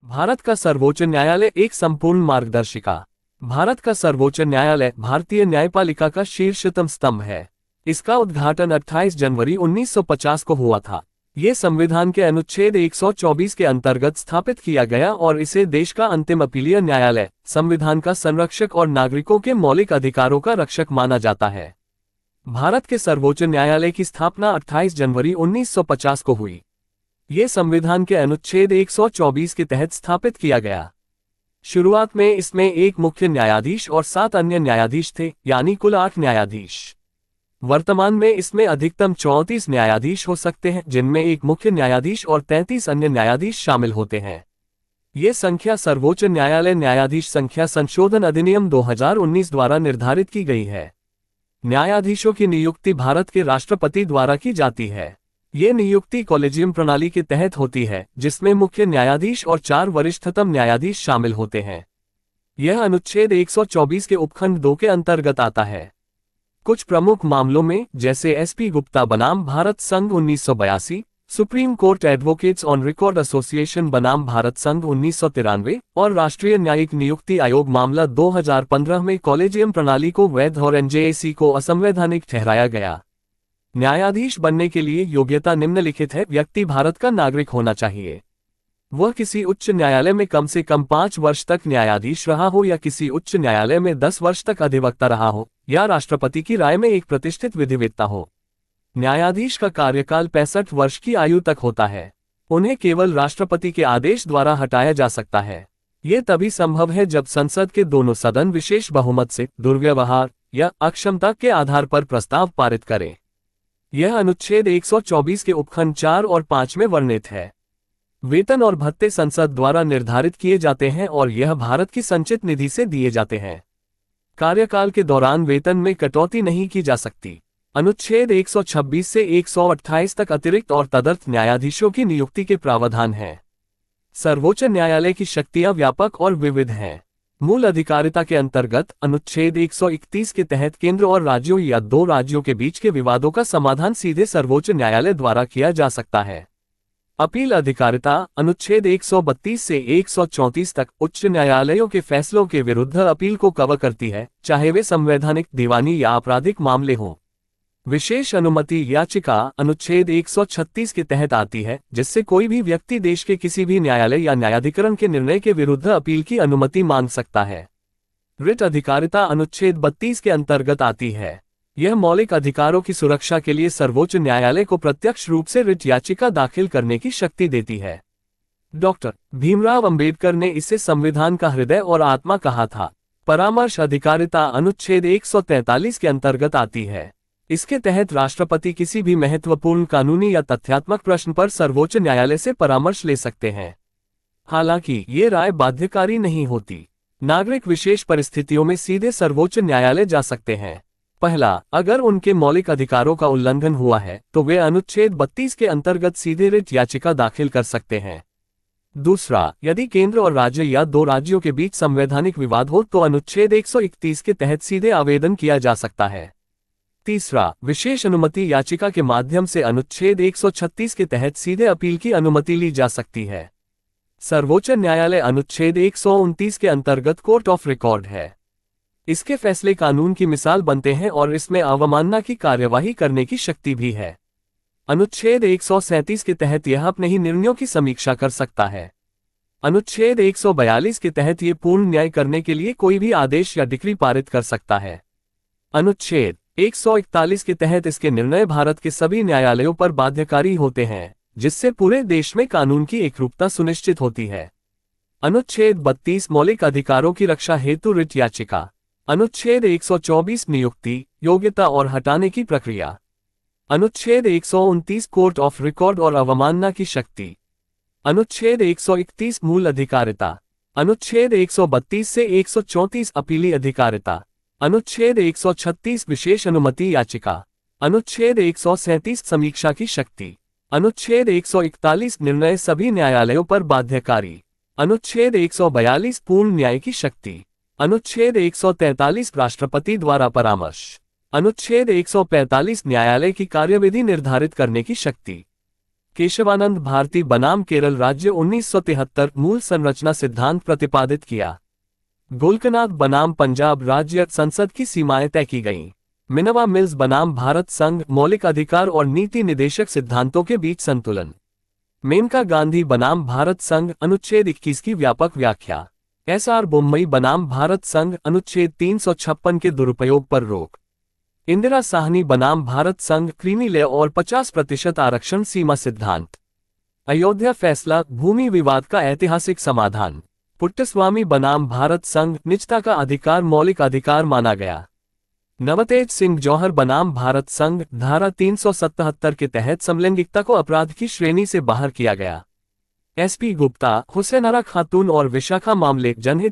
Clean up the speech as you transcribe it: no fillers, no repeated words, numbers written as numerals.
भारत का सर्वोच्च न्यायालय एक संपूर्ण मार्गदर्शिका। भारत का सर्वोच्च न्यायालय भारतीय न्यायपालिका का शीर्षतम स्तंभ है। इसका उद्घाटन 28 जनवरी 1950 को हुआ था। ये संविधान के अनुच्छेद 124 के अंतर्गत स्थापित किया गया और इसे देश का अंतिम अपीलीय न्यायालय, संविधान का संरक्षक और नागरिकों के मौलिक अधिकारों का रक्षक माना जाता है। भारत के सर्वोच्च न्यायालय की स्थापना 28 जनवरी 1950 को हुई। ये संविधान के अनुच्छेद 124 के तहत स्थापित किया गया। शुरुआत में इसमें एक मुख्य न्यायाधीश और 7 अन्य न्यायाधीश थे, यानी कुल 8 न्यायाधीश। वर्तमान में इसमें अधिकतम 34 न्यायाधीश हो सकते हैं, जिनमें एक मुख्य न्यायाधीश और 33 अन्य न्यायाधीश शामिल होते हैं। ये संख्या सर्वोच्च न्यायालय न्यायाधीश संख्या संशोधन अधिनियम 2019 द्वारा निर्धारित की गई है। न्यायाधीशों की नियुक्ति भारत के राष्ट्रपति द्वारा की जाती है। ये नियुक्ति कॉलेजियम प्रणाली के तहत होती है, जिसमें मुख्य न्यायाधीश और 4 वरिष्ठतम न्यायाधीश शामिल होते हैं। यह अनुच्छेद 124 के उपखंड 2 के अंतर्गत आता है। कुछ प्रमुख मामलों में, जैसे एसपी गुप्ता बनाम भारत संघ 1982, supreme court advocates on record association बनाम भारत संघ 1993 और राष्ट्रीय न्यायिक नियुक्ति आयोग मामला 2015 में कॉलेजियम प्रणाली को वैध और एनजेएसी को असंवैधानिक ठहराया गया। न्यायाधीश बनने के लिए योग्यता निम्नलिखित है। व्यक्ति भारत का नागरिक होना चाहिए। वह किसी उच्च न्यायालय में कम से कम 5 वर्ष तक न्यायाधीश रहा हो या किसी उच्च न्यायालय में 10 वर्ष तक अधिवक्ता रहा हो या राष्ट्रपति की राय में एक प्रतिष्ठित विधिवेत्ता हो। न्यायाधीश का कार्यकाल 65 वर्ष की आयु तक होता है। उन्हें केवल राष्ट्रपति के आदेश द्वारा हटाया जा सकता है। ये तभी संभव है जब संसद के दोनों सदन विशेष बहुमत से दुर्व्यवहार या अक्षमता के आधार पर प्रस्ताव पारित करें। यह अनुच्छेद 124 के उपखंड 4 और 5 में वर्णित है। वेतन और भत्ते संसद द्वारा निर्धारित किए जाते हैं और यह भारत की संचित निधि से दिए जाते हैं। कार्यकाल के दौरान वेतन में कटौती नहीं की जा सकती। अनुच्छेद 126 से 128 तक अतिरिक्त और तदर्थ न्यायाधीशों की नियुक्ति के प्रावधान हैं। सर्वोच्च न्यायालय की शक्तियां व्यापक और विविध हैं। मूल अधिकारिता के अंतर्गत अनुच्छेद 131 के तहत केंद्र और राज्यों या 2 राज्यों के बीच के विवादों का समाधान सीधे सर्वोच्च न्यायालय द्वारा किया जा सकता है। अपील अधिकारिता अनुच्छेद 132 से 134 तक उच्च न्यायालयों के फैसलों के विरुद्ध अपील को कवर करती है, चाहे वे संवैधानिक, दीवानी या आपराधिक मामले हों। विशेष अनुमति याचिका अनुच्छेद 136 के तहत आती है, जिससे कोई भी व्यक्ति देश के किसी भी न्यायालय या न्यायाधिकरण के निर्णय के विरुद्ध अपील की अनुमति मांग सकता है। रिट अधिकारिता अनुच्छेद 32 के अंतर्गत आती है। यह मौलिक अधिकारों की सुरक्षा के लिए सर्वोच्च न्यायालय को प्रत्यक्ष रूप से रिट याचिका दाखिल करने की शक्ति देती है। डॉक्टर भीमराव अंबेडकर ने इसे संविधान का हृदय और आत्मा कहा था। परामर्श अधिकारिता अनुच्छेद 143 के अंतर्गत आती है। इसके तहत राष्ट्रपति किसी भी महत्वपूर्ण कानूनी या तथ्यात्मक प्रश्न पर सर्वोच्च न्यायालय से परामर्श ले सकते हैं। हालांकि ये राय बाध्यकारी नहीं होती। नागरिक विशेष परिस्थितियों में सीधे सर्वोच्च न्यायालय जा सकते हैं। पहला, अगर उनके मौलिक अधिकारों का उल्लंघन हुआ है तो वे अनुच्छेद 32 के अंतर्गत सीधे रिट याचिका दाखिल कर सकते हैं। दूसरा, यदि केंद्र और राज्य या 2 राज्यों के बीच संवैधानिक विवाद हो तो अनुच्छेद 131 के तहत सीधे आवेदन किया जा सकता है। तीसरा, विशेष अनुमति याचिका के माध्यम से अनुच्छेद 136 के तहत सीधे अपील की अनुमति ली जा सकती है। सर्वोच्च न्यायालय अनुच्छेद 129 के अंतर्गत कोर्ट ऑफ रिकॉर्ड है। इसके फैसले कानून की मिसाल बनते हैं और इसमें अवमानना की कार्यवाही करने की शक्ति भी है। अनुच्छेद 137 के तहत यह अपने ही निर्णयों की समीक्षा कर सकता है। अनुच्छेद 142 के तहत ये पूर्ण न्याय करने के लिए कोई भी आदेश या डिक्री पारित कर सकता है। अनुच्छेद 141 के तहत इसके निर्णय भारत के सभी न्यायालयों पर बाध्यकारी होते हैं, जिससे पूरे देश में कानून की एकरूपता सुनिश्चित होती है। अनुच्छेद 32 मौलिक अधिकारों की रक्षा हेतु रिट याचिका। अनुच्छेद 124 नियुक्ति, योग्यता और हटाने की प्रक्रिया। अनुच्छेद 129 कोर्ट ऑफ रिकॉर्ड और अवमानना की शक्ति। अनुच्छेद 131 मूल अधिकारिता। अनुच्छेद 132 से 134 अपीली अधिकारिता। अनुच्छेद 136 विशेष अनुमति याचिका। अनुच्छेद 137 समीक्षा की शक्ति। अनुच्छेद 141 निर्णय सभी न्यायालयों पर बाध्यकारी। अनुच्छेद 142 पूर्ण न्याय की शक्ति। अनुच्छेद 143 राष्ट्रपति द्वारा परामर्श। अनुच्छेद 145 न्यायालय की कार्यविधि निर्धारित करने की शक्ति। केशवानंद भारती बनाम केरल राज्य 1973 मूल संरचना सिद्धांत प्रतिपादित किया। गोलकनाथ बनाम पंजाब राज्य संसद की सीमाएं तय की गईं। मिनवा मिल्स बनाम भारत संघ मौलिक अधिकार और नीति निदेशक सिद्धांतों के बीच संतुलन। मेनका गांधी बनाम भारत संघ अनुच्छेद 21 की व्यापक व्याख्या। एसआर बोम्मई बनाम भारत संघ अनुच्छेद 356 के दुरुपयोग पर रोक। इंदिरा साहनी बनाम भारत संघ क्रीमी ले और 50% आरक्षण सीमा सिद्धांत। अयोध्या फैसला भूमि विवाद का ऐतिहासिक समाधान। पुट्टस्वामी बनाम भारत संघ निजता का अधिकार मौलिक अधिकार माना गया। नवतेज सिंह जौहर बनाम भारत संघ धारा 377 के तहत समलैंगिकता को अपराध की श्रेणी से बाहर किया गया। एसपी गुप्ता, हुसैन आरा खातून और विशाखा मामले जनहित